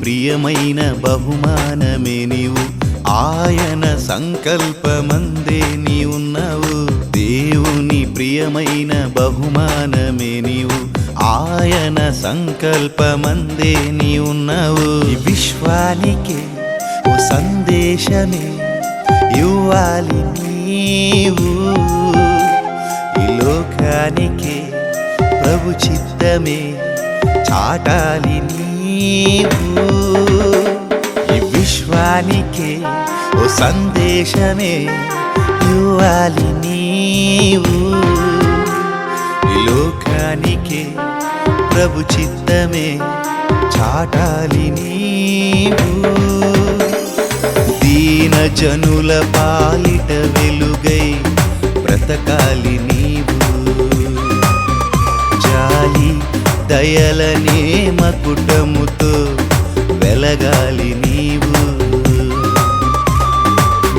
ప్రియమైన బహుమానమే నీవు, ఆయన సంకల్పమందే నీ ఉన్నావు. దేవుని ప్రియమైన బహుమానమే నీవు, ఆయన సంకల్పమందే నీ ఉన్నావు. ఈ విశ్వానికే ఓ సందేశమే ఇవ్వాలి నీవు, ఈ లోకానికే ప్రభు చిత్తమే చాటాలి నీవు. ఈ విశ్వానికే ఓ సందేశమే ఇవ్వాలి నీవు, ఈ లోకానికే ప్రభు చిత్తమే చాటాలి నీవు. దీన జనుల పాలిట వెలుగై బ్రతకాలి నీవు, జాలి దయలనే మకుటముతో వెలగాలి నీవు.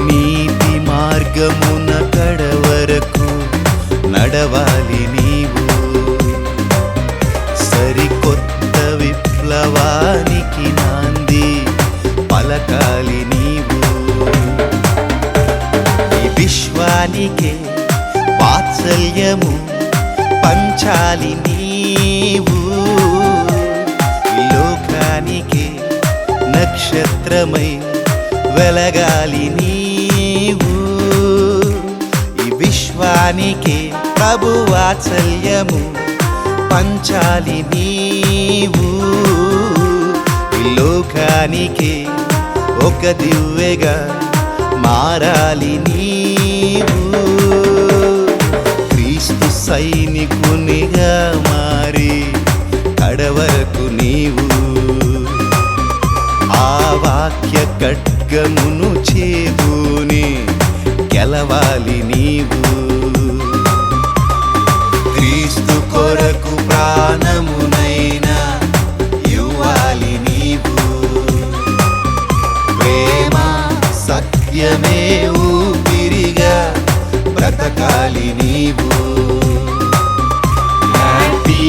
నీతి మార్గమున కడవరకు నడవాలి నీవు, సరికొత్త విప్లవానికి నాంది పలకాలి నీవు. ఈ విశ్వానికే వాత్సల్యము పంచాలి నీవు, ఈ లోకానికి నక్షత్రమై వెలగాలి నీవు. ఈ విశ్వానికి ప్రభు వాత్సల్యము పంచాలి నీవు, ఈ లోకానికి ఒక దివ్వెగా మారాలి నీవు. క్రీస్తు సైనికునిగా మారి కడవరకు నీవు ఆ వాక్య ఖడ్గమును చేబూని గెలవాలి నీవు. క్రీస్తు కొరకు ప్రాణమునైనా ఇవ్వాలి నీవు, ప్రేమ సత్యమే ఊపిరిగా బ్రతకాలి నీవు. Happy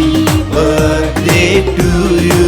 birthday to you.